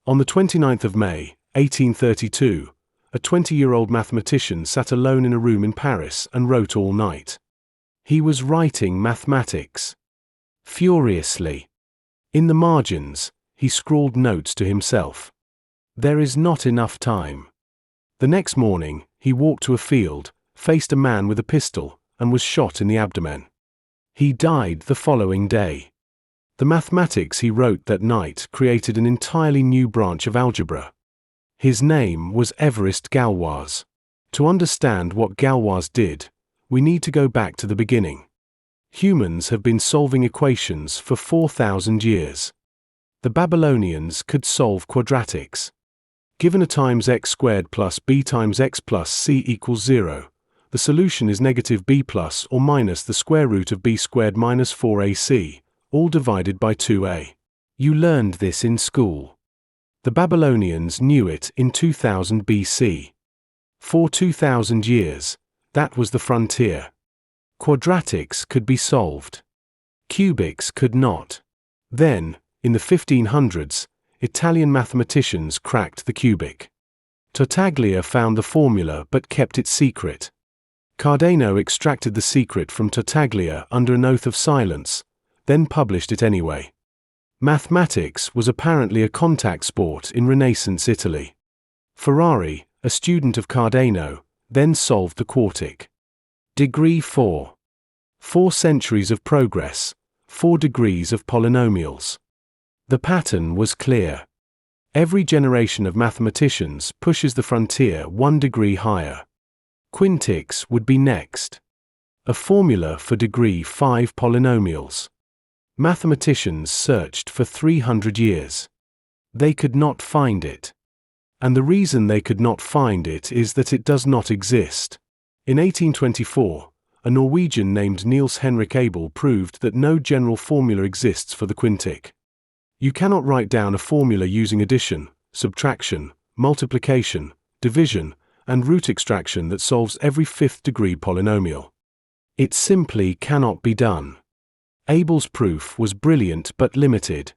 On the 29th of May, 1832, a 20-year-old mathematician sat alone in a room in Paris and wrote all night. He was writing mathematics. Furiously. In the margins, he scrawled notes to himself. There is not enough time. The next morning, he walked to a field, faced a man with a pistol, and was shot in the abdomen. He died the following day. The mathematics he wrote that night created an entirely new branch of algebra. His name was Évariste Galois. To understand what Galois did, we need to go back to the beginning. Humans have been solving equations for 4,000 years. The Babylonians could solve quadratics. Given a times x squared plus b times x plus c equals 0, the solution is negative b plus or minus the square root of b squared minus 4ac, all divided by 2a. You learned this in school. The Babylonians knew it in 2000 BC. For 2,000 years, that was the frontier. Quadratics could be solved. Cubics could not. Then, in the 1500s, Italian mathematicians cracked the cubic. Tartaglia found the formula but kept it secret. Cardano extracted the secret from Tartaglia under an oath of silence, then published it anyway. Mathematics was apparently a contact sport in Renaissance Italy. Ferrari, a student of Cardano, then solved the quartic. Degree 4. 4 centuries of progress, 4 degrees of polynomials. The pattern was clear. Every generation of mathematicians pushes the frontier 1 degree higher. Quintics would be next. A formula for degree 5 polynomials. Mathematicians searched for 300 years. They could not find it. And the reason they could not find it is that it does not exist. In 1824, a Norwegian named Niels Henrik Abel proved that no general formula exists for the quintic. You cannot write down a formula using addition, subtraction, multiplication, division, and root extraction that solves every 5th degree polynomial. It simply cannot be done. Abel's proof was brilliant but limited.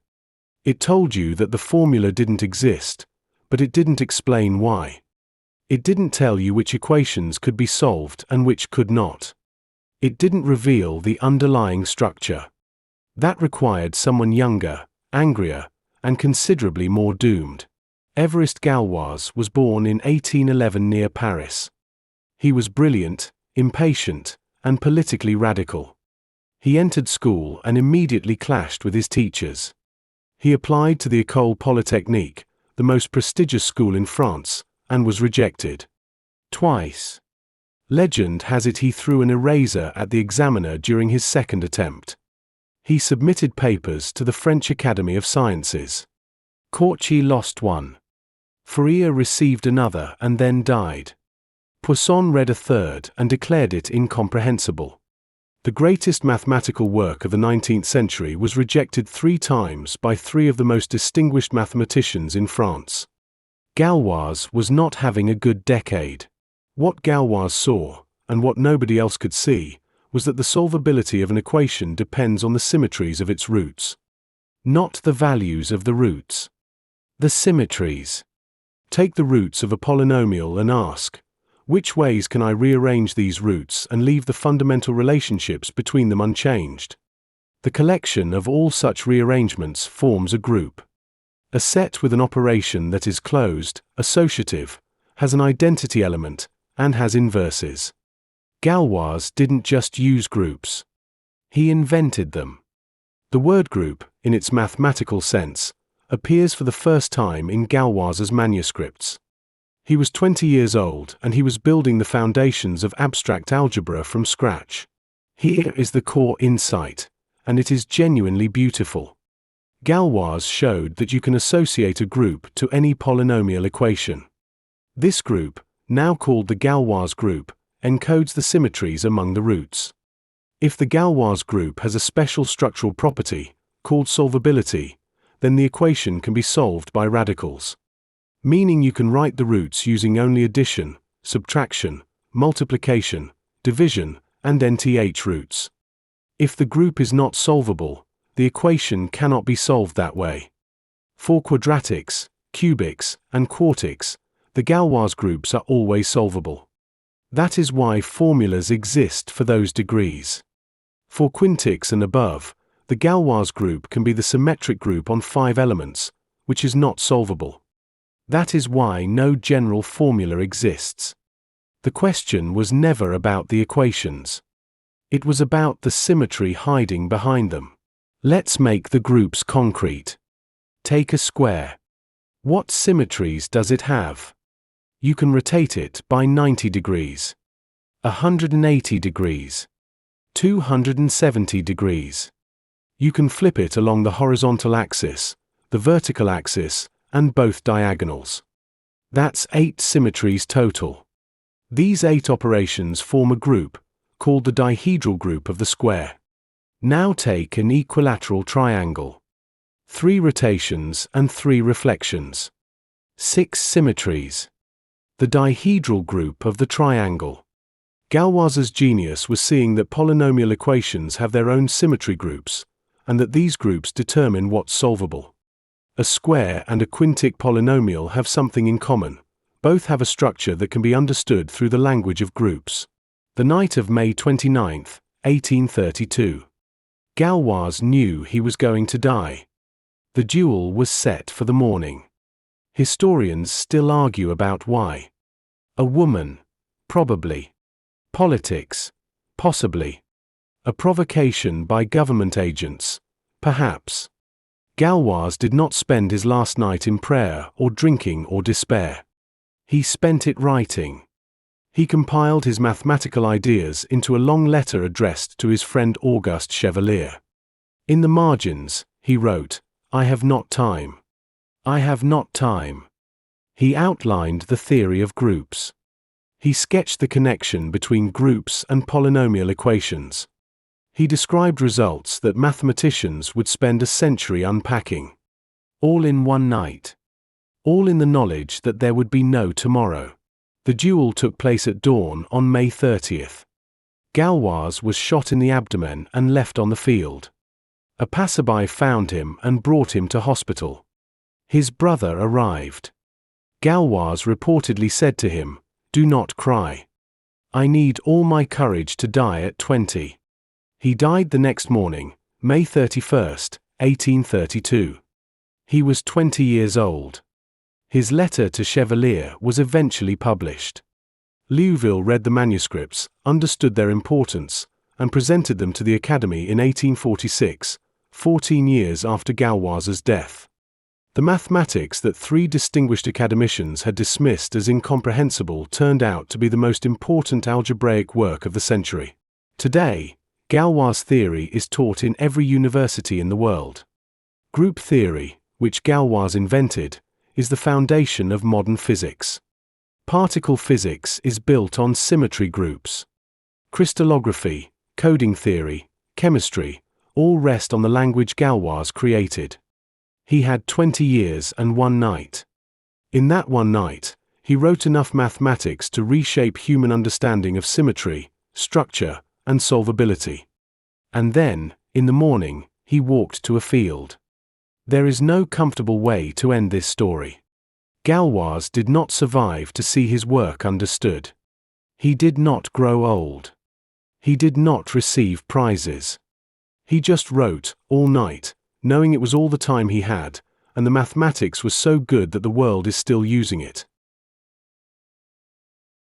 It told you that the formula didn't exist, but it didn't explain why. It didn't tell you which equations could be solved and which could not. It didn't reveal the underlying structure. That required someone younger, angrier, and considerably more doomed. Évariste Galois was born in 1811 near Paris. He was brilliant, impatient, and politically radical. He entered school and immediately clashed with his teachers. He applied to the École Polytechnique, the most prestigious school in France, and was rejected. Twice. Legend has it he threw an eraser at the examiner during his second attempt. He submitted papers to the French Academy of Sciences. Corchi lost one. Fourier received another and then died. Poisson read a third and declared it incomprehensible. The greatest mathematical work of the 19th century was rejected 3 times by 3 of the most distinguished mathematicians in France. Galois was not having a good decade. What Galois saw, and what nobody else could see, was that the solvability of an equation depends on the symmetries of its roots. Not the values of the roots. The symmetries. Take the roots of a polynomial and ask, which ways can I rearrange these roots and leave the fundamental relationships between them unchanged? The collection of all such rearrangements forms a group. A set with an operation that is closed, associative, has an identity element, and has inverses. Galois didn't just use groups. He invented them. The word group, in its mathematical sense, appears for the first time in Galois's manuscripts. He was 20 years old and he was building the foundations of abstract algebra from scratch. Here is the core insight, and it is genuinely beautiful. Galois showed that you can associate a group to any polynomial equation. This group, now called the Galois group, encodes the symmetries among the roots. If the Galois group has a special structural property, called solvability, then the equation can be solved by radicals. Meaning you can write the roots using only addition, subtraction, multiplication, division, and nth roots. If the group is not solvable, the equation cannot be solved that way. For quadratics, cubics, and quartics, the Galois groups are always solvable. That is why formulas exist for those degrees. For quintics and above, the Galois group can be the symmetric group on 5 elements, which is not solvable. That is why no general formula exists. The question was never about the equations. It was about the symmetry hiding behind them. Let's make the groups concrete. Take a square. What symmetries does it have? You can rotate it by 90 degrees, 180 degrees, 270 degrees. You can flip it along the horizontal axis, the vertical axis, and both diagonals. That's 8 symmetries total. These 8 operations form a group, called the dihedral group of the square. Now take an equilateral triangle. 3 rotations and 3 reflections. 6 symmetries. The dihedral group of the triangle. Galois's genius was seeing that polynomial equations have their own symmetry groups, and that these groups determine what's solvable. A square and a quintic polynomial have something in common. Both have a structure that can be understood through the language of groups. The night of May 29, 1832. Galois knew he was going to die. The duel was set for the morning. Historians still argue about why. A woman, probably. Politics, possibly. A provocation by government agents, perhaps. Galois did not spend his last night in prayer or drinking or despair. He spent it writing. He compiled his mathematical ideas into a long letter addressed to his friend Auguste Chevalier. In the margins, he wrote, "I have not time. I have not time." He outlined the theory of groups. He sketched the connection between groups and polynomial equations. He described results that mathematicians would spend a century unpacking. All in one night. All in the knowledge that there would be no tomorrow. The duel took place at dawn on May 30th. Galois was shot in the abdomen and left on the field. A passerby found him and brought him to hospital. His brother arrived. Galois reportedly said to him, "Do not cry. I need all my courage to die at 20. He died the next morning, May 31st, 1832. He was 20 years old. His letter to Chevalier was eventually published. Liouville read the manuscripts, understood their importance, and presented them to the Academy in 1846, 14 years after Galois's death. The mathematics that 3 distinguished academicians had dismissed as incomprehensible turned out to be the most important algebraic work of the century. Today, Galois theory is taught in every university in the world. Group theory, which Galois invented, is the foundation of modern physics. Particle physics is built on symmetry groups. Crystallography, coding theory, chemistry, all rest on the language Galois created. He had 20 years and 1 night. In that 1 night, he wrote enough mathematics to reshape human understanding of symmetry, structure, and solvability. And then, in the morning, he walked to a field. There is no comfortable way to end this story. Galois did not survive to see his work understood. He did not grow old. He did not receive prizes. He just wrote, all night, knowing it was all the time he had, and the mathematics was so good that the world is still using it.